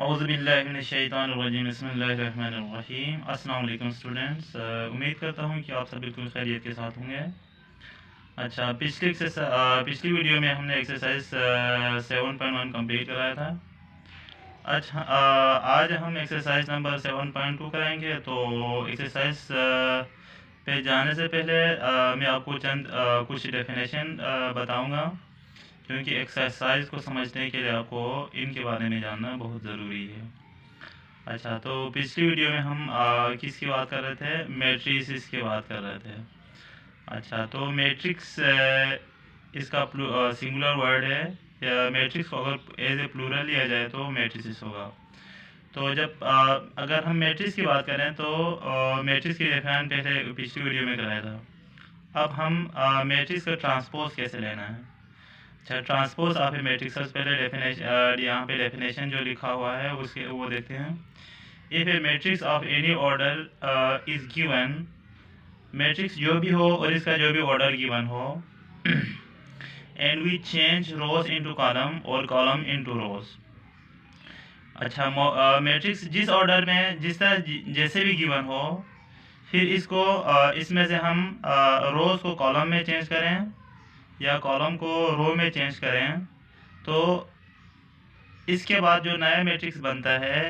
औज़ुबिल्लाहिमिनश्शैतानिर्रजीम बिस्मिल्लाहिर्रहमानिर्रहीम। अस्सलाम वालेकुम स्टूडेंट्स। उम्मीद करता हूँ कि आप सब बिल्कुल खैरियत के साथ होंगे। अच्छा, पिछली वीडियो में हमने एक्सरसाइज 7.1 कंप्लीट कराया था। अच्छा, आज हम एक्सरसाइज नंबर 7.2 कराएंगे। तो एक्सरसाइज पे जाने से पहले मैं आपको कुछ डेफिनेशन बताऊंगा, क्योंकि एक्सरसाइज को समझने के लिए आपको इनके बारे में जानना बहुत ज़रूरी है। अच्छा, तो पिछली वीडियो में हम किसकी बात कर रहे थे? मैट्रिसेस की बात कर रहे थे। अच्छा, तो मैट्रिक्स इसका सिंगुलर वर्ड है, या मैट्रिक्स को अगर एज ए प्लूरल लिया जाए तो मैट्रिसेस होगा। तो जब अगर हम मैट्रिक्स की बात करें तो मैट्रिक्स की डेफिनेशन पहले पिछली वीडियो में कराया था। अब हम मैट्रिक्स का ट्रांसपोज कैसे लेना है। अच्छा, ट्रांसपोज ऑफ ए मैट्रिक्स, सबसे पहले डेफिनेशन, यहाँ पे डेफिनेशन जो लिखा हुआ है उसके वो देखते हैं। If a matrix of any order is given, matrix जो भी हो और इसका जो भी ऑर्डर गिवन हो, and we change rows into column और कॉलम इनटू रोज। अच्छा, मैट्रिक्स जिस ऑर्डर में जिस तरह जैसे भी गिवन हो, फिर इसको इसमें से हम रोज को कॉलम में चेंज करें या कॉलम को रो में चेंज करें, तो इसके बाद जो नया मैट्रिक्स बनता है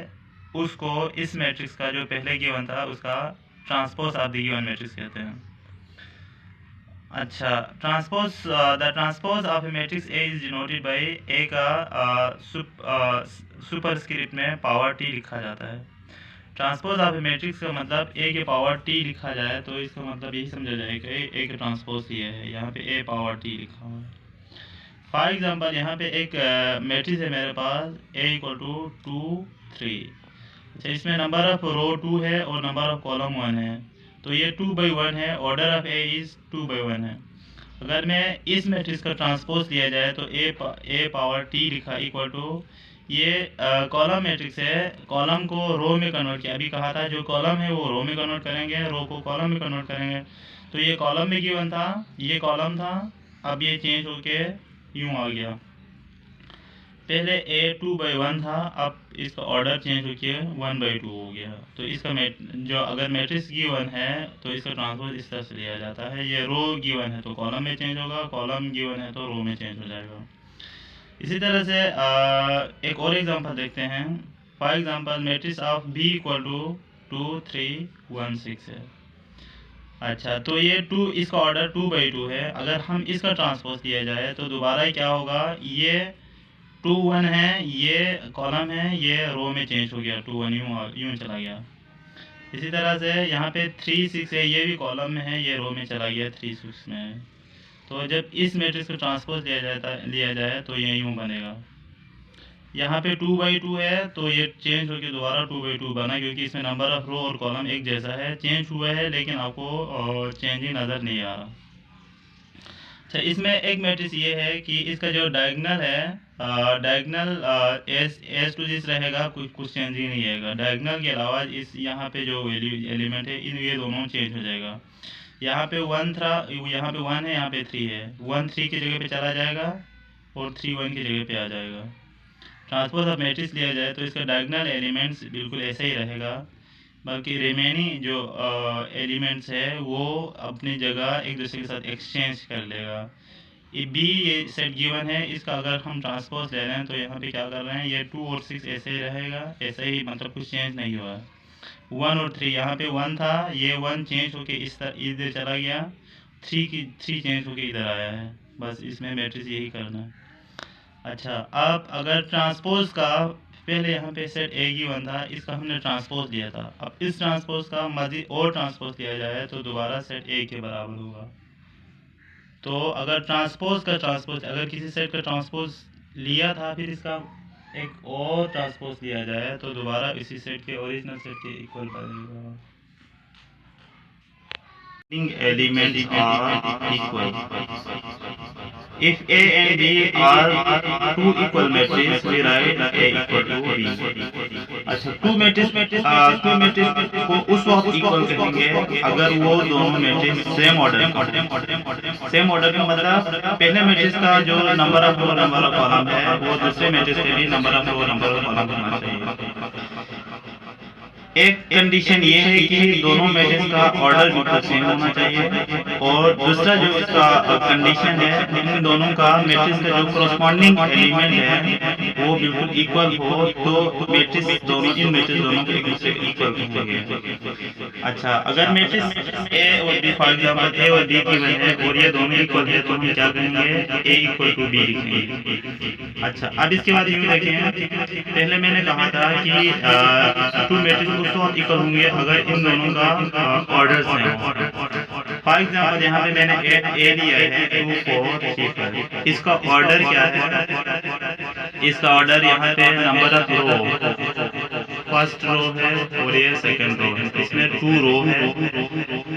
उसको इस मैट्रिक्स का जो पहले गिवन था उसका transpose of the given matrix कहते हैं। अच्छा, the transpose of a matrix A is denoted by A का सुपरस्क्रिप्ट में पावर टी लिखा जाता है। ट्रांसपोज ऑफ ए मैट्रिक्स का मतलब ए के पावर टी लिखा जाए तो इसका मतलब यही समझा जाएगा ए का ट्रांसपोज ये है। यहाँ पे ए पावर टी लिखा हुआ है। फॉर एग्जाम्पल, यहाँ पे एक मैट्रिक्स है मेरे पास ए इक्वल टू 2 3। अच्छा, इसमें नंबर ऑफ रो 2 है और नंबर ऑफ कॉलम 1 है, तो ये 2/1 है। ऑर्डर ऑफ ए इज 2/1 है। अगर मैं इस मैट्रिक्स का ट्रांसपोज लिया जाए तो ए पावर टी लिखा इक्वल टू ये कॉलम मैट्रिक्स है, कॉलम को रो में कन्वर्ट किया। अभी कहा था जो कॉलम है वो रो में कन्वर्ट करेंगे, रो को कॉलम में कन्वर्ट करेंगे। तो ये कॉलम में गिवन था, ये कॉलम था, अब ये चेंज होके यूँ आ गया। पहले ए 2/1 था, अब इसका ऑर्डर चेंज होके 1/2 हो गया। तो इसका जो अगर मैट्रिक्स गिवन है तो इसका ट्रांसपोज इस तरह से लिया जाता है। ये रो गिवन है तो कॉलम में चेंज होगा, कॉलम गिवन है तो रो में चेंज हो जाएगा। इसी तरह से एक और एग्जांपल देखते हैं। For example, matrix of B equal to 2 3 1 6 है। अच्छा, तो ये 2, इसका ऑर्डर 2/2 है। अगर हम इसका ट्रांसपोज लिया जाए तो दोबारा क्या होगा, ये 2 1 है, ये कॉलम है, ये रो में चेंज हो गया, 2 1 यूँ चला गया। इसी तरह से यहाँ पे 3 6 है, ये भी कॉलम में है, ये रो में चला गया, 3 6 में है। तो जब इस मैट्रिक्स को ट्रांसपोज लिया जाए तो ये यूँ बनेगा। यहाँ पे 2/2 है तो ये चेंज होकर दोबारा 2/2 बना, क्योंकि इसमें नंबर ऑफ रो और कॉलम एक जैसा है। चेंज हुआ है लेकिन आपको चेंजिंग नज़र नहीं आ रहा। अच्छा, इसमें एक मैट्रिक्स ये है कि इसका जो डायगोनल है, डायगोनल एज टू दिस रहेगा, कुछ चेंज ही नहीं आएगा। डायगोनल के अलावा इस यहाँ पे जो एलिमेंट है ये दोनों चेंज हो जाएगा। यहाँ पे 1 था, यहाँ पे 1 है, यहाँ पे 3 है। 1 3 की जगह पे चला जाएगा और 3 1 की जगह पे आ जाएगा। ट्रांसपोज ऑफ मैट्रिक्स लिया जाए तो इसका डायगोनल एलिमेंट्स बिल्कुल ऐसे ही रहेगा, बल्कि रिमेनिंग जो एलिमेंट्स है वो अपनी जगह एक दूसरे के साथ एक्सचेंज कर लेगा। ये सेट गिवन है, इसका अगर हम ट्रांसपोज ले रहे हैं तो यहाँ पे क्या कर रहे हैं, ये 2 और 6 ऐसे ही रहेगा, ऐसे ही, मतलब कुछ चेंज नहीं हुआ। 1 और 3, यहाँ पे 1 था, ये 1 चेंज होके इधर चला गया, 3 चेंज होके इधर आया है। बस इसमें मैट्रिक्स यही करना है। अच्छा, अब अगर ट्रांसपोज का पहले यहाँ पे सेट ए गिवन था, इसका हमने ट्रांसपोज लिया था। अब इस ट्रांसपोज का मजीद और ट्रांसपोज लिया जाए तो दोबारा सेट ए के बराबर होगा। तो अगर अगर किसी सेट का ट्रांसपोज लिया था फिर इसका एक और ट्रांसपोज लिया जाए तो दोबारा इसी सेट के ओरिजिनल सेट के इक्वल बनेगा। Elements are equal. If A and B are two equal matrices, we write A equal to B. अच्छा, टू मैट्रिक्स को उस हम इक्वल कहेंगे अगर वो दोनों मैट्रिक्स सेम ऑर्डर का मतलब पहले मैट्रिक्स का जो number of row number of column है वो दूसरे मैट्रिक्स के भी number of row number of column होना चाहिए। एक कंडीशन ये है कि दोनों मैट्रिक्स का ऑर्डर बिल्कुल सेम होना चाहिए और दूसरा जो इसका कंडीशन है इन दोनों का मैट्रिक्स का जो कोरस्पॉन्डिंग एलिमेंट है वो बिल्कुल इक्वल हो तो मैट्रिक्स दोनों इन मैट्रिक्स दोनों के एक दूसरे इक्वल होंगे। अच्छा, अगर मैट्रिक्स ए और बी फॉर एग्जांपल ए और बी की है और ये दोनों इक्वल है तो हम क्या करेंगे ए इक्वल टू बी लिखेंगे। अच्छा, अब इसके बाद यूं देखें, पहले मैंने कहा था कि टू मैट्रिक्स उस वक्त इक्वल होंगे अगर इन दोनों का ऑर्डर सेम हो। फॉर एग्जांपल यहाँ पे मैंने ए लिया है 2 4 3 5, इसका ऑर्डर क्या है? इसका ऑर्डर यहाँ पे number of row first row है और ये सेकंड रो है, इसमें 2 रो है।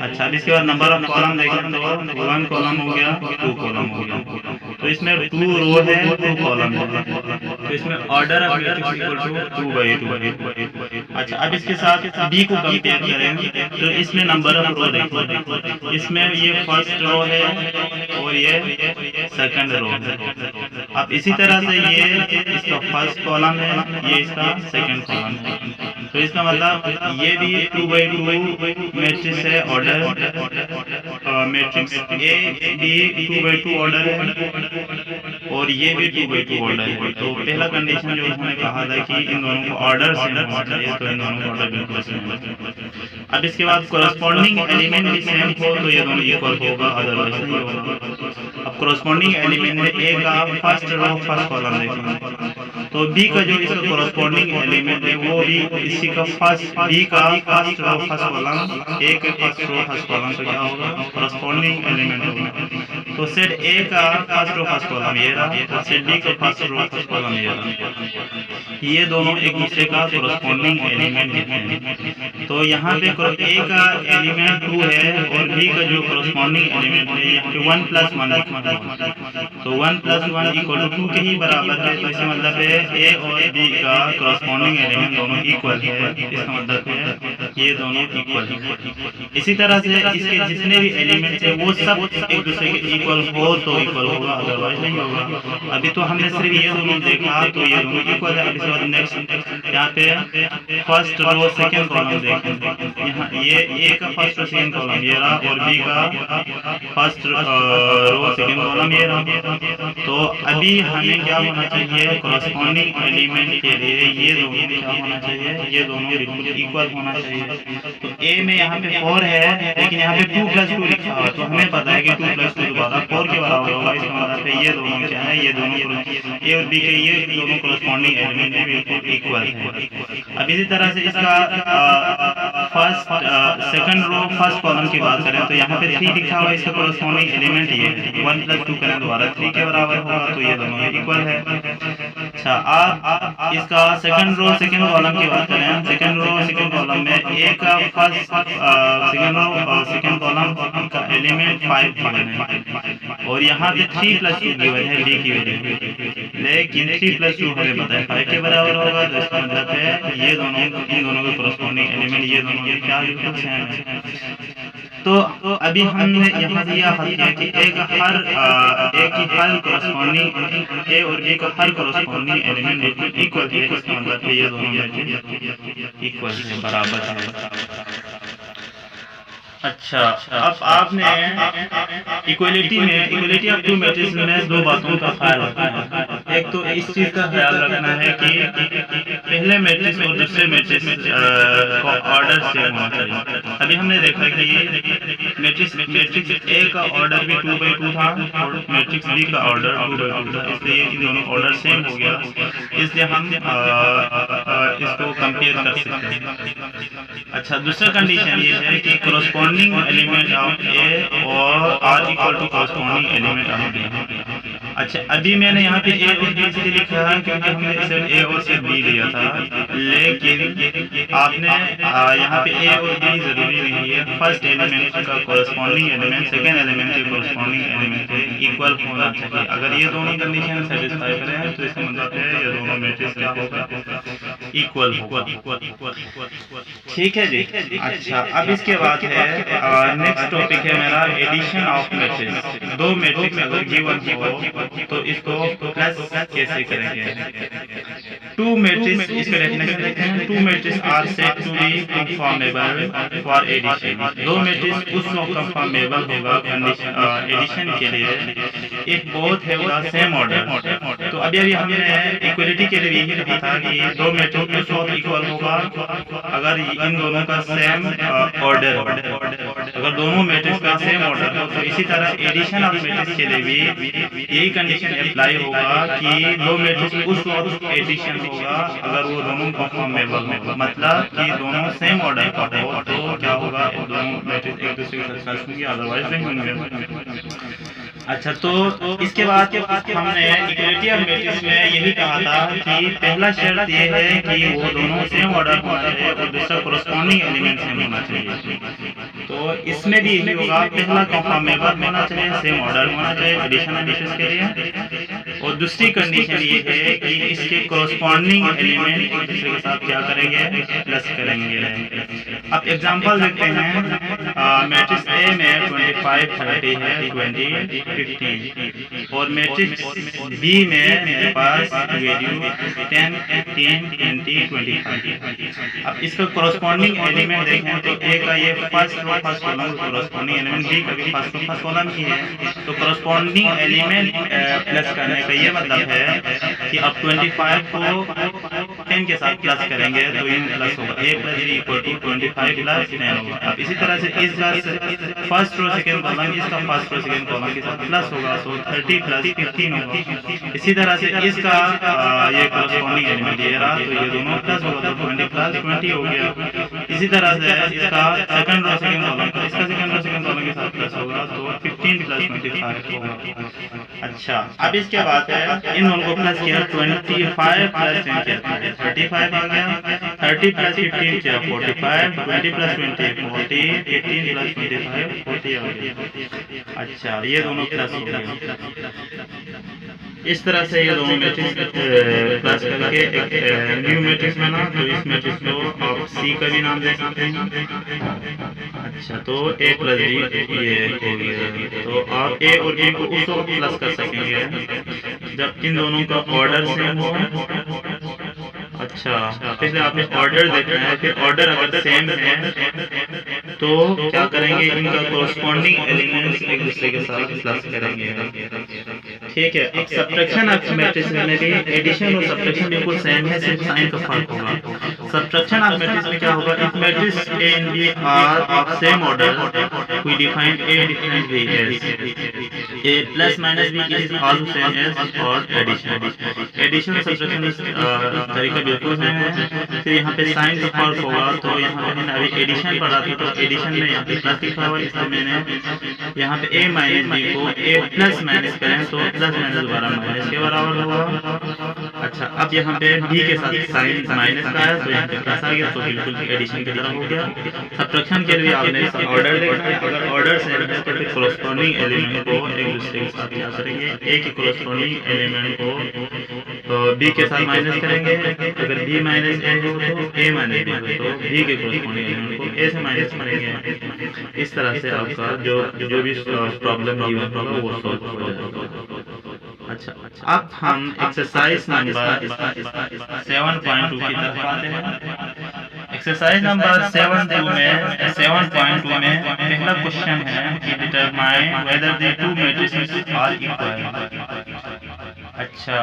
अच्छा, अब इसके बाद नंबर ऑफ कॉलम देखें तो 1 कॉलम हो गया 2 कॉलम हो गया, तो इसमें 2 रो है 2 कॉलम है, तो इसमें order of matrix equal to 2/2। अच्छा, अब इसके साथ बी को कंपेयर करें तो इसमें नंबर ऑफ रो देखो, इसमें ये फर्स्ट रो है और ये सेकंड रो है। अब इसी तरह से ये इसका फर्स्ट कॉलम है, ये इसका सेकंड कॉलम है, तो इसका मतलब ये भी 2/2 मैट्रिक्स है order, matrix A B 2/2 order है और ये भी 2/2 ऑर्डर है। तो पहला कंडीशन जो उसने कहा था कि इन दोनों को ऑर्डर सेम होना चाहिए, तो इन दोनों का ऑर्डर बिल्कुल सेम है। अब इसके बाद कोरस्पॉन्डिंग एलिमेंट भी सेम हो तो ये दोनों इक्वल होगा, अदरवाइज नहीं होगा। अब कोरस्पॉन्डिंग एलिमेंट में ए का फर्स्ट रो फर्स्ट कॉलम देखेंगे तो बी का जो इसका कोरस्पॉन्डिंग एलिमेंट है वो भी इसी का फर्स्ट बी का फर्स्ट रो फर्स्ट कॉलम, ए के फर्स्ट रो फर्स्ट कॉलम तो क्या होगा कोरस्पॉन्डिंग एलिमेंट होगा। तो सेट ए का फर्स्ट रो फर्स्ट कॉलम ये रहा और सेट बी का फर्स्ट रो फर्स्ट कॉलम ये रहा, ये दोनों एक दूसरे का कोरस्पॉन्डिंग एलिमेंट हैं। तो यहाँ पे ए का एलिमेंट 2 है और बी का जो कोरस्पॉन्डिंग एलिमेंट है यहाँ पे 1 + 1 लिखना है, तो 1 + 1 = 2 के ही बराबर है, तो इसका मतलब है ए और बी का कोरस्पॉन्डिंग एलिमेंट दोनों इक्वल है, इसका मतलब है ये दोनों इक्वल है। इसी तरह से इसके जितने भी एलिमेंट्स है वो सब एक दूसरे के इक्वल हो तो इक्वल होगा, अदरवाइज नहीं होगा। अभी तो हमने सिर्फ ये दोनों देखा तो ये दोनों इक्वल है। अब इसके बाद नेक्स्ट यहाँ पे फर्स्ट रो सेकंड कॉलम देखें, यहाँ ये ए का फर्स्ट रो सेकंड कॉलम ये रहा और बी का फर्स्ट रो सेकंड कॉलम ये रहा। तो अभी हमें क्या होना चाहिए कोरस्पॉन्डिंग एलिमेंट के लिए ये दोनों क्या होना चाहिए, ये दोनों बिल्कुल इक्वल होना चाहिए। तो ए में यहाँ पे 4 है लेकिन यहाँ पे 2 + 2 लिखा हुआ, तो हमें पता है कि 2 + 2 दोबारा 4 के बराबर होगा, इसका मतलब है ये दोनों क्या है, ये दोनों ए और बी के ये दोनों कोरस्पॉन्डिंग एलिमेंट है बिल्कुल इक्वल है। अब इसी तरह से इसका first second row first column की बात करें तो यहाँ पे 3 लिखा हुआ है, इसका कोरस्पॉन्डिंग एलिमेंट ये है, 1 + 2 करें दोबारा 3 के बराबर होगा, तो ये दोनों इक्वल है। अच्छा, आप इसका सेकंड रो सेकंड कॉलम की बात करें, सेकंड रो सेकंड कॉलम में ए का first second row second column का एलिमेंट 5 गिवन है और यहाँ पे 3 + 2 गिवन है बी की वैल्यू, लेकिन 3 + 2 हमें पता है 5 के बराबर होगा, तो इसका मतलब है ये दोनों इन दोनों के कोरस्पॉन्डिंग एलिमेंट ये दोनों के क्या बिल्कुल सेम है। तो अभी हमने यहाँ से यह हल किया कि ए की हर कोरस्पॉन्डिंग ए और बी का हर कोरस्पॉन्डिंग एलिमेंट बिल्कुल इक्वल है, इसका मतलब है ये दोनों इक्वल है, बराबर है। अच्छा, अब आपने इक्वलिटी ऑफ टू मैट्रिक्स में 2 बातों का ख्याल रखना है। एक तो इस चीज का ख्याल रखना है कि पहले मैट्रिक्स और दूसरे मैट्रिक्स का ऑर्डर सेम होना चाहिए। अभी हमने देखा कि मैट्रिक्स ए का ऑर्डर भी 2/2 था और मैट्रिक्स बी का ऑर्डर 2/2 था, इसलिए इन दोनों ऑर्डर सेम हो गया, इसलिए हम इसको कंपेयर कर सकते हैं। अच्छा, दूसरा कंडीशन ये है कि कोरस्पॉन्डिंग एलिमेंट ऑफ ए और are equal to corresponding element of B. अच्छा, अभी मैंने यहाँ पे ए और बी इसलिए लिखा है क्योंकि हमने सिर्फ ए और सिर्फ बी लिया था, लेकिन आपने यहाँ पे ए और बी जरूरी नहीं है, फर्स्ट एलिमेंट का कोरस्पॉन्डिंग एलिमेंट सेकंड एलिमेंट के कोरस्पॉन्डिंग एलिमेंट के इक्वल होना चाहिए। अगर ये दोनों कंडीशन सेटिस्फाई करें तो इसका मतलब है ये दोनों मैट्रिक्स क्या होगा इक्वल होगा। ठीक है जी। अच्छा, अब इसके बाद है नेक्स्ट टॉपिक है मेरा एडिशन ऑफ मैट्रिक्स। दो मैट्रिक्स अगर गिवन हो तो इसको प्लस कैसे करेंगे। टू मैट्रिक्स, इसका डेफिनेशन देखते हैं। Two matrix are said to be conformable for addition. दो मैट्रिक्स उस वक्त कंफर्मेबल होगा कंडीशन एडिशन के लिए एक बोथ है उसका सेम ऑर्डर। तो अभी हमने इक्वलिटी के लिए यही लिखा था कि दो मैट्रिक्स उस वक्त इक्वल होगा अगर इन दोनों का सेम ऑर्डर हो। अगर दोनों मैट्रिक्स का सेम ऑर्डर हो तो इसी तरह एडिशन ऑफ मैट्रिक्स के लिए भी यही कंडीशन अप्लाई होगा कि दो मैट्रिक्स उस वक्त एडिशन होगा अगर वो दोनों कंफर्मेबल हो, मतलब कि दोनों सेम ऑर्डर का हो तो क्या होगा, दोनों मैट्रिक्स एक दूसरे के साथ होंगे, अदरवाइज नहीं होंगे। अच्छा, तो इसके बाद हमने इक्वलिटी ऑफ मैट्रिक्स में यही कहा था कि पहला शर्त ये है कि वो दोनों सेम ऑर्डर होना चाहिए और दूसरा कोरस्पॉन्डिंग एलिमेंट सेम होना चाहिए। तो इसमें भी यही होगा, पहला कंफर्मेबल होना चाहिए, सेम ऑर्डर होना चाहिए एडिशन एडिशन के लिए, और दूसरी कंडीशन ये है कि इसके कोरस्पॉन्डिंग एलिमेंट एक दूसरे के साथ क्या करेंगे, प्लस करेंगे। अब एग्जांपल देखते हैं। मैट्रिक्स ए में 25 30 है, 20 15, और मैट्रिक्स बी में मेरे पास वैल्यू 10 15 20 25। अब इसका कोरस्पॉन्डिंग एलिमेंट देखें तो ए का ये first column corresponding element, B का भी फर्स्ट कॉलम ही है। तो कोरस्पॉन्डिंग एलिमेंट प्लस करने का ये मतलब है कि अब 25 को 10 के साथ प्लस करेंगे तो इन प्लस होगा, a plus b equal to 25 plus 10 होगा। अब इसी तरह से इस फर्स्ट रो सेकंड कॉलम इसका फर्स्ट रो सेकंड कॉलम के साथ प्लस होगा तो 30 प्लस 15 होगा। इसी तरह से इसका ये कोरस्पॉन्डिंग एलिमेंट ये रहा तो ये दोनों प्लस होगा तो 20 प्लस 20 हो गया। इसी तरह से इसका सेकंड रो सेकंड कॉलम इसका सेकंड रो सेकंड कॉलम के साथ प्लस होगा तो 15 प्लस 25 होगा। अच्छा, अब इसके बाद है इन दोनों को प्लस किया 25 प्लस 10 किया 35 आ गया, 30 प्लस 15 किया 45, 20 प्लस 20 40, 15 प्लस 25 40 आ गया। अच्छा, ये दोनों प्लस हो गए। इस तरह से ये दोनों मैट्रिक्स प्लस करके एक न्यू मैट्रिक्स बना। तो इस मैट्रिक्स को आप सी का भी नाम दे सकते हैं। अच्छा, तो ए प्लस बी ये हो गया। तो आप ए और बी को उस वक्त प्लस कर सकेंगे जब इन दोनों का ऑर्डर सेम हो। अच्छा, पहले आपने ऑर्डर देखना है, फिर ऑर्डर अगर सेम है तो क्या करेंगे, इनका कोरस्पॉन्डिंग एलिमेंट्स एक दूसरे के साथ प्लस करेंगे। ठीक है। अब सब्ट्रैक्शन ऑफ मैट्रिक्स में भी एडिशन और सब्ट्रैक्शन बिल्कुल सेम है, सिर्फ साइन का फर्क होगा। सब्ट्रैक्शन ऑफ मैट्रिक्स में क्या होगा, if matrix A and B are of same order we define a different way as a plus minus B is also same as और एडिशन। एडिशन और सब्ट्रैक्शन इस तरीका बिल्कुल सेम है। फिर यहाँ पे साइन का फर्क होगा। तो यहाँ पे मैंने अभी एडिशन पढ़ा था तो एडिशन में यहाँ पे प्लस लिखा हुआ है, इसलिए मैंने यहाँ पे a माइनस बी को a प्लस माइनस करें तो प्लस माइनस दोबारा माइनस के बराबर होगा। अच्छा, अब यहाँ पे b के साथ साइन माइनस का है तो यहाँ पे प्लस आ गया, तो बिल्कुल एडिशन की तरह हो गया। सब्ट्रैक्शन के लिए आपने इसका ऑर्डर देखना है। अगर ऑर्डर सेम है तो फिर कोरस्पॉन्डिंग एलिमेंट को एक दूसरे के साथ क्या करेंगे, a के कोरस्पॉन्डिंग एलिमेंट को b के साथ माइनस करेंगे। अगर b माइनस a हो तो a माइनस b हो तो b के कोरस्पॉन्डिंग एलिमेंट को a से माइनस करेंगे। इस तरह से आपका जो भी प्रॉब्लम गिवन होगा वो सॉल्व हो जाएगा। अच्छा, अब हम एक्सरसाइज नंबर 7.2 की तरफ आते हैं। एक्सरसाइज नंबर 7.2 में पहला क्वेश्चन है कि determine whether the two matrices are equal. अच्छा,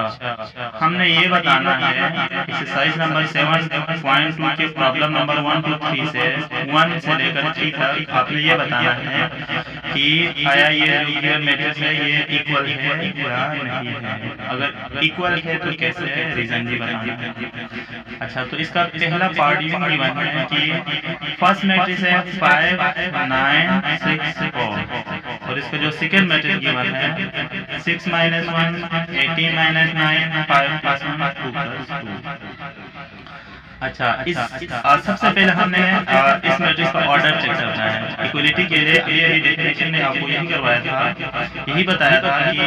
हमने ये बताना है एक्सरसाइज नंबर 7.2 के प्रॉब्लम नंबर 1 to 3 से 1 से लेकर 3 तक आपने ये बताना है कि आया ये मैट्रिक्स है ये इक्वल है या नहीं है। अगर इक्वल है तो कैसे रीजन भी बनाना है। अच्छा, तो इसका पहला पार्ट यूं गिवन है कि फर्स्ट मैट्रिक्स है 5 9 6 4 और इसका जो सेकंड मैट्रिक्स गिवन है 6 माइनस 1 18 माइनस 9 5 प्लस 1 2 प्लस 2। अच्छा, सबसे पहले हमने इस मैट्रिक्स का ऑर्डर चेक करना है। इक्वलिटी के लिए ये डेफिनेशन में आपको यही करवाया था, यही बताया था कि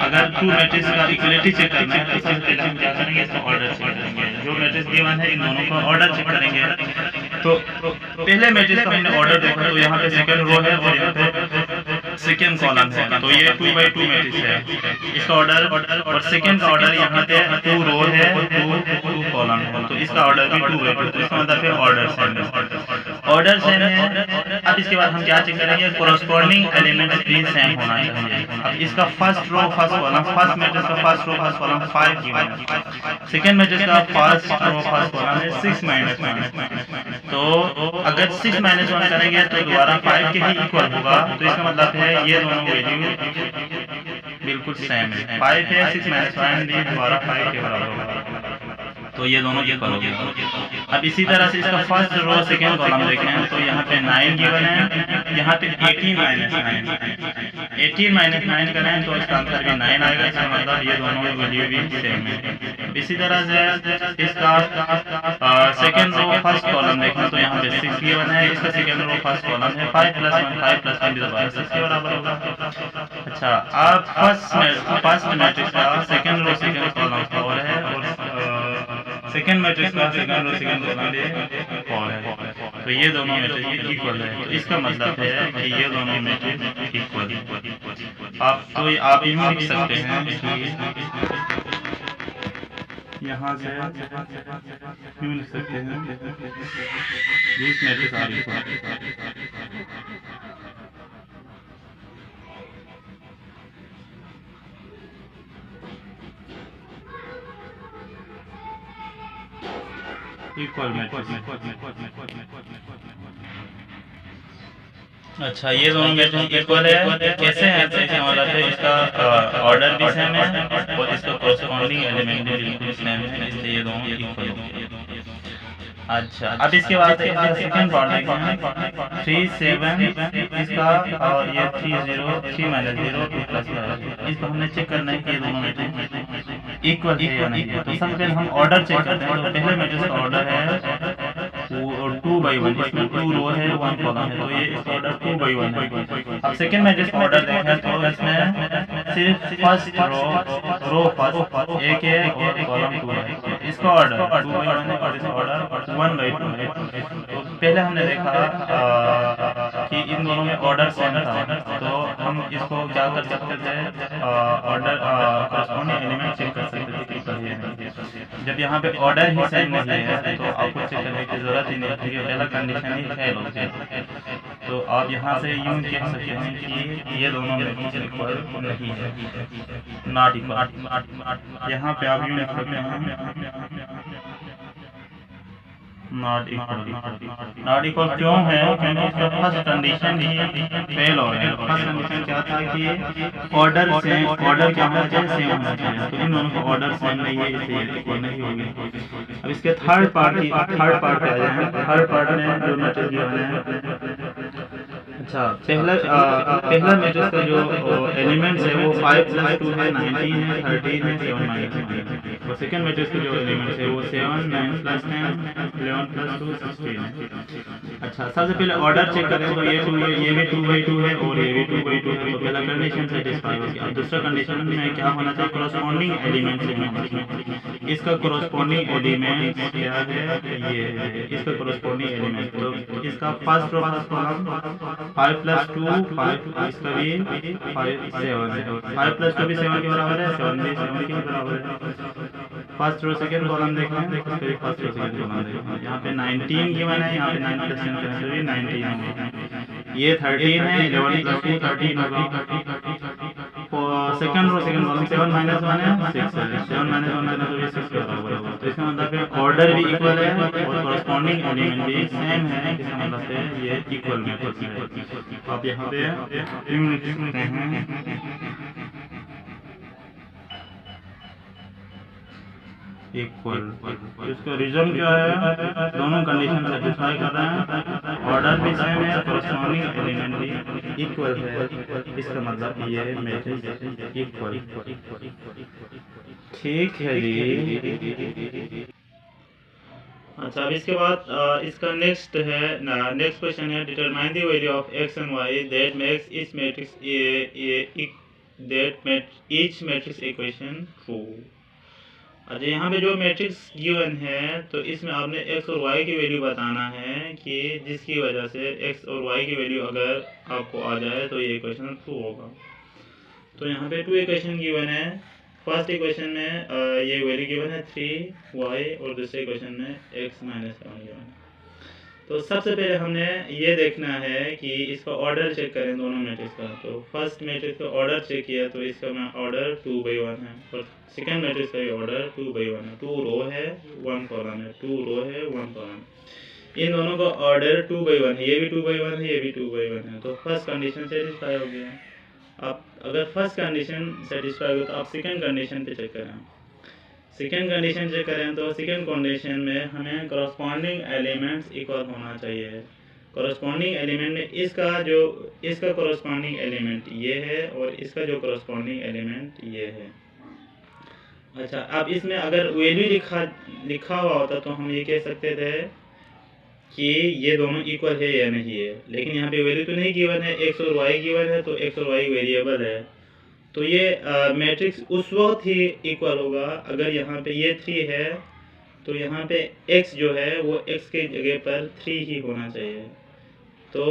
अगर टू मैट्रिक्स का इक्वलिटी चेक करना है तो सबसे पहले हम क्या करेंगे, इसका ऑर्डर चेक करेंगे। जो मैट्रिक्स गिवन है इन दोनों का ऑर्डर चेक करेंगे। तो पहले मैट्रिक्स का हमने ऑर्डर देखा, तो यहाँ पे सेकंड रो है और यहाँ पे सेकंड कॉलम है, तो ये 2x2 मैट्रिक्स है। इसका ऑर्डर और सेकंड का ऑर्डर यहाँ पे 2 रो है और 2 कॉलम है, तो इसका ऑर्डर भी 2x2, तो इसका मतलब है ऑर्डर सेम है। अब इसके बाद हम क्या चेक करेंगे, कोरस्पॉन्डिंग एलिमेंट्स भी सेम होना चाहिए। अब इसका first row first column, first matrix का first row first column 5 given है, सेकंड मैट्रिक्स का फर्स्ट रो फर्स्ट कॉलम है 6 -1। तो अगर 6 -1 करेंगे तो दोबारा 5 के ही इक्वल होगा, तो इसका मतलब है ये दोनों वैल्यू बिल्कुल सेम है। 5 है 6 -1 भी दोबारा 5 के बराबर होगा, तो ये दोनों इक्वल हो गए। अब इसी तरह से इसका फर्स्ट रो सेकंड कॉलम देखें, तो यहाँ पे 9 गिवन है, यहाँ पे 18 -9 करें तो इसका आंसर भी 9 आएगा, इसका मतलब ये दोनों वैल्यू भी सेम है। इसी तरह से इसका सेकंड रो फर्स्ट कॉलम देखें, तो यहाँ पे 6 गिवन है, इसका सेकंड रो फर्स्ट कॉलम है 5 + 1 भी दोबारा 6 के बराबर होगा। अच्छा, अब फर्स्ट मैट्रिक्स का सेकंड रो सेकंड कॉलम 4 है और सेकंड मैट्रिक्स का सेकंड रो सेकंड कॉलम भी 4 है, तो ये दोनों मैट्रिक्स इक्वल है, तो इसका मतलब है कि ये दोनों मैट्रिक्स इक्वल। आप यूं लिख सकते हैं कि यहाँ से यूं लिख सकते हैं दिस मैट्रिक्स आर इक्वल। अच्छा, ये दोनों मैट्रिक्स इक्वल है, कैसे है, तो मतलब है इसका ऑर्डर भी सेम है और इसका कोरस्पॉन्डिंग एलिमेंट भी बिल्कुल सेम है, इसलिए ये दोनों इक्वल हो। अच्छा, अब इसके बाद सेकंड पार्ट देखें, 3 7 इसका और ये 3 0 3 -0 2 +5, इसको हमने चेक करना है कि ये दोनों मैट्रिक्स इक्वल है या नहीं है। तो सबसे पहले हम ऑर्डर चेक करते हैं, तो पहले मैट्रिक्स का ऑर्डर है 2/1, इसमें 2 रो है 1 कॉलम है, तो ये इसका ऑर्डर 2/1 है। अब सेकंड मैट्रिक्स का ऑर्डर देखें, तो इसमें सिर्फ फर्स्ट रो फर्स्ट एक है और कॉलम 2 है, इसका ऑर्डर 2/1 है और इसका ऑर्डर 1/2 है। तो पहले हमने देखा कि इन दोनों में ऑर्डर सेम था, तो हम इसको क्या कर सकते थे, ऑर्डर कोरस्पॉन्डिंग एलिमेंट चेक कर सकते थे कि सही है नहीं। जब यहाँ पे ऑर्डर ही सेम नहीं है तो आपको चेक करने की जरूरत ही नहीं है, पहला कंडीशन ही फेल हो गया। तो आप यहाँ से यूं कह सकते हैं कि ये दोनों मैट्रिक्स इक्वल नहीं है, नॉट इक्वल। यहाँ पे आप यूं लिख सकते हैं नॉट इक्वल क्यों है, क्योंकि इसका फर्स्ट कंडीशन ही फेल हो रहा है। फर्स्ट कंडीशन क्या था कि ऑर्डर क्या होना चाहिए, सेम होना चाहिए, तो इन दोनों का ऑर्डर सेम नहीं है, इसलिए इक्वल नहीं होगी। अब इसके थर्ड पार्ट पे आ जाए, थर्ड पार्ट में जो मैट्रिक्स गिवन है, अच्छा पहला मैट्रिक्स का जो एलिमेंट्स है वो 5 + 2 है 19 है 13 है 7 -1 और सेकंड मैट्रिक्स का जो एलिमेंट्स है वो 7 9 + 10 11 + 2 16 है। अच्छा, सबसे पहले ऑर्डर चेक करें, तो ये भी 2/2 है और ये भी 2/2 है, तो पहला कंडीशन सेटिस्फाई हो गया। अब दूसरा कंडीशन में क्या होना चाहिए, कोरस्पॉन्डिंग एलिमेंट होना चाहिए। इसका कोरस्पॉन्डिंग एलिमेंट क्या है, ये है इसका कोरस्पॉन्डिंग एलिमेंट, तो इसका फर्स्ट रो फर्स्ट कॉलम 5 + 2 5, इसका भी 5 7 है, 5 + 2 भी 7 के बराबर है, 7 भी 7 के बराबर है। फर्स्ट रो सेकंड कॉलम देखना है, फिर फर्स्ट रो सेकंड कॉलम देखना है, यहाँ पे 19 गिवन है, यहाँ पे 9 + 10 करें तो भी 19 होगा, ये 13 है, 11 + 2 13 होगा। सेकंड रो सेकंड कॉलम 7 - 1 है 6 है, 7 - 1 करना तो ये 6 के बराबर होगा, तो इसका मतलब है ऑर्डर भी इक्वल है और कोरस्पॉन्डिंग एलिमेंट भी सेम है, इसका मतलब है ये इक्वल मैट्रिक्स है। आप यहाँ पे यूं लिख सकते हैं इक्वल। इसका रीजन क्या है, दोनों कंडीशन सेटिस्फाई कर रहे हैं, ऑर्डर भी सेम है, कोरस्पॉन्डिंग एलिमेंट भी इक्वल है, इसका मतलब ये मैट्रिक्स इक्वल। ठीक है जी। अच्छा, अब इसके बाद इसका नेक्स्ट क्वेश्चन है, determine the value of x and y that makes each matrix equation true. अच्छा, यहाँ पे जो मैट्रिक्स गिवन है तो इसमें आपने x और y की वैल्यू बताना है कि जिसकी वजह से x और y की वैल्यू अगर आपको आ जाए तो ये इक्वेशन ट्रू होगा। तो यहाँ पे 2 इक्वेशन गिवन है। फर्स्ट इक्वेशन में ये वैल्यू गिवन है 3y और दूसरे इक्वेशन में x माइनस 7 गिवन है। तो सबसे पहले हमने ये देखना है कि इसका ऑर्डर चेक करें दोनों मैट्रिक्स का। तो फर्स्ट मैट्रिक्स का ऑर्डर चेक किया तो इसका में ऑर्डर 2/1 है और सेकेंड मैट्रिक्स का भी ऑर्डर 2/1 है। 2 रो है 1 कॉलम है, 2 रो है 1 कॉलम। इन दोनों का ऑर्डर 2/1 है, ये भी 2/1 है, ये भी 2/1 है। तो फर्स्ट कंडीशन सेटिस्फाई हो गया। आप अगर फर्स्ट कंडीशन सेटिस्फाई हो तो आप सेकेंड कंडीशन पे चेक करें। सेकेंड कंडीशन चेक करें तो सेकेंड कंडीशन में हमें करस्पॉन्डिंग एलिमेंट्स इक्वल होना चाहिए। करस्पॉन्डिंग एलिमेंट में इसका करस्पॉन्डिंग एलिमेंट ये है और इसका जो करस्पॉन्डिंग एलिमेंट ये है। अच्छा, अब इसमें अगर वैल्यू लिखा हुआ होता तो हम ये कह सकते थे कि ये दोनों इक्वल है या नहीं है, लेकिन यहाँ पे वैल्यू तो नहीं गिवन है, x और y गिवन है, तो x और y वेरिएबल है। तो ये मैट्रिक्स उस वक्त ही इक्वल होगा अगर यहाँ पे ये 3 है तो यहाँ पे x जो है वो x के जगह पर 3 ही होना चाहिए। तो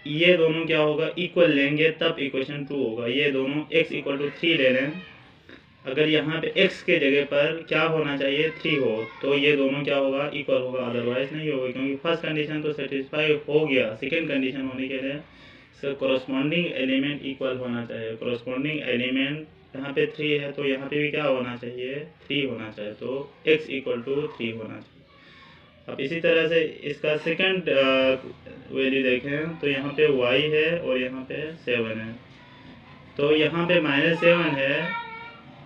ये दोनों क्या होगा, इक्वल लेंगे तब इक्वेशन ट्रू होगा। ये दोनों x = 3 ले लें, अगर यहाँ पे x के जगह पर क्या होना चाहिए 3 हो तो ये दोनों क्या होगा, इक्वल होगा, अदरवाइज नहीं होगा। क्योंकि फर्स्ट कंडीशन तो सेटिस्फाई हो गया, सेकेंड कंडीशन होने के लिए कोरस्पॉन्डिंग एलिमेंट इक्वल होना चाहिए। कोरस्पॉन्डिंग एलिमेंट यहाँ पे 3 है तो यहाँ पे भी क्या होना चाहिए, 3 होना चाहिए। तो x = 3 होना चाहिए। अब इसी तरह से इसका सेकंड वैल्यू देखें तो यहाँ पे y है और यहाँ पे 7 है। तो यहाँ पे -7 है,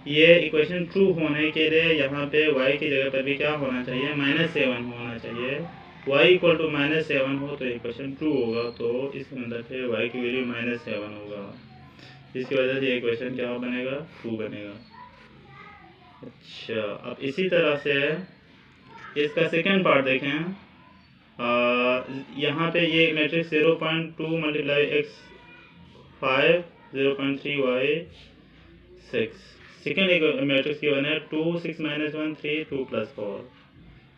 ये इक्वेशन ट्रू होने के लिए यहाँ पे y की जगह पर भी क्या होना चाहिए, -7 होना चाहिए। y = -7 हो तो इक्वेशन ट्रू होगा। तो इसके अंदर पे y की वैल्यू -7 होगा, जिसकी वजह से इक्वेशन क्या बनेगा, ट्रू बनेगा। अच्छा, अब इसी तरह से इसका सेकेंड पार्ट देखें। यहाँ पे ये matrix 0.2 × x 5 0.3 y 6। Second matrix की बने 2 6 - 1 3 2 + 4।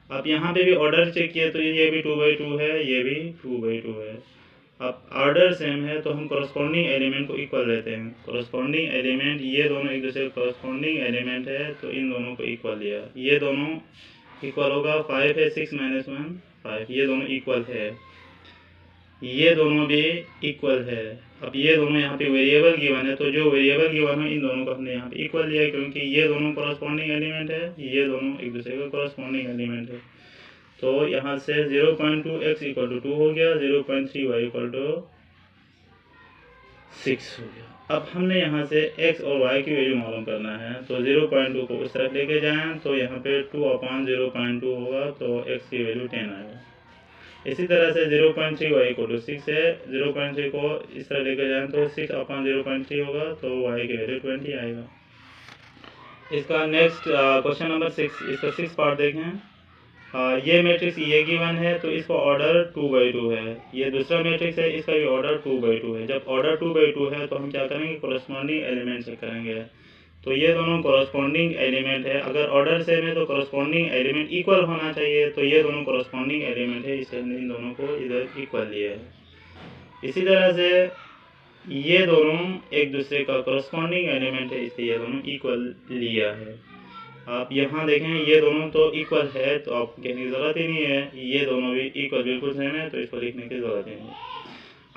अब यहाँ पे भी ऑर्डर चेक किया तो ये भी 2/2 है, ये भी 2/2 है। अब ऑर्डर सेम है तो हम करस्पॉन्डिंग एलिमेंट को इक्वल लेते हैं। करस्पॉन्डिंग एलिमेंट ये दोनों एक दूसरे करस्पॉन्डिंग एलिमेंट है तो इन दोनों को इक्वल लिया, ये दोनों इक्वल होगा। 5 है 6 - 1 5, ये दोनों इक्वल है, ये दोनों भी इक्वल है। अब ये दोनों यहाँ पे वेरिएबल गिवन है तो जो वेरिएबल गिवन है इन दोनों को हमने यहाँ पे इक्वल लिया, क्योंकि ये दोनों करस्पॉन्डिंग एलिमेंट है, ये दोनों एक दूसरे का करस्पॉन्डिंग एलिमेंट है। तो यहाँ से 0.2 x = 2 हो गया, 0.3 y = 6 हो गया। अब हमने यहाँ से x और y की वैल्यू मालूम करना है तो 0.2 को उस तरफ लेके जाएं तो यहाँ पे 2/0.2 होगा तो x की वैल्यू 10 आएगा। इसी तरह से 0.3 y = 6 है, 0.3 को इस तरह लेकर जाएं तो 6/0.3 होगा तो y की वैल्यू 20 आएगा। इसका नेक्स्ट क्वेश्चन नंबर 6, इसका 6 पार्ट देखें। ये मैट्रिक्स ये गिवन है तो इसका ऑर्डर 2/2 है। ये दूसरा मैट्रिक्स है, इसका भी ऑर्डर 2/2 है। जब ऑर्डर 2/2 है तो हम क्या करेंगे, कोरस्पॉन्डिंग एलिमेंट चेक करेंगे। तो ये दोनों कोरस्पॉन्डिंग एलिमेंट है, अगर ऑर्डर सेम है तो कोरस्पॉन्डिंग एलिमेंट इक्वल होना चाहिए। तो ये दोनों कोरस्पॉन्डिंग एलिमेंट है, इसलिए हमने इन दोनों को इधर इक्वल लिया है। इसी तरह से ये दोनों एक दूसरे का कोरस्पॉन्डिंग एलिमेंट है, इसलिए ये दोनों इक्वल लिया है। आप यहाँ देखें ये दोनों तो इक्वल है तो आपको कहने की ज़रूरत ही नहीं है, ये दोनों भी इक्वल बिल्कुल सेम है तो इसको लिखने की ज़रूरत ही नहीं है।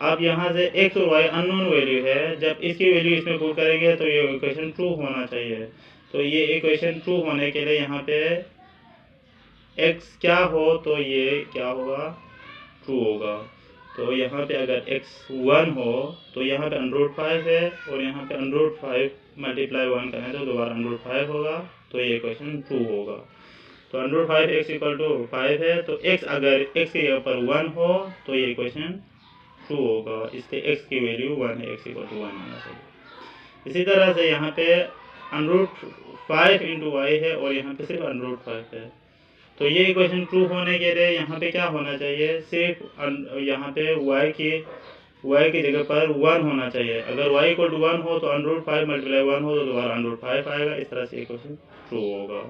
अब यहाँ से x और y अननोन वैल्यू है, जब इसकी वैल्यू इसमें पुट करेंगे तो ये इक्वेशन ट्रू होना चाहिए। तो ये इक्वेशन ट्रू होने के लिए यहाँ पे x क्या हो तो ये क्या होगा, ट्रू होगा। तो यहाँ पे अगर x 1 हो तो यहाँ पे √5 है और यहाँ पे √5 × 1 करें तो दोबारा √5 होगा तो ये इक्वेशन ट्रू होगा। तो √5 x = 5 है तो x अगर x के जगह पर 1 हो तो ये इक्वेशन ट्रू होगा, इसलिए x की वैल्यू 1 है, x = 1 होना चाहिए। इसी तरह से यहाँ पे √5 × y है और यहाँ पे सिर्फ √5 है। तो ये इक्वेशन ट्रू होने के लिए यहाँ पे क्या होना चाहिए, सिर्फ यहाँ पे y की जगह पर 1 होना चाहिए। अगर y = 1 हो तो √5 × 1 हो तो दोबारा √5 आएगा, इस तरह से इक्वेशन ट्रू होगा।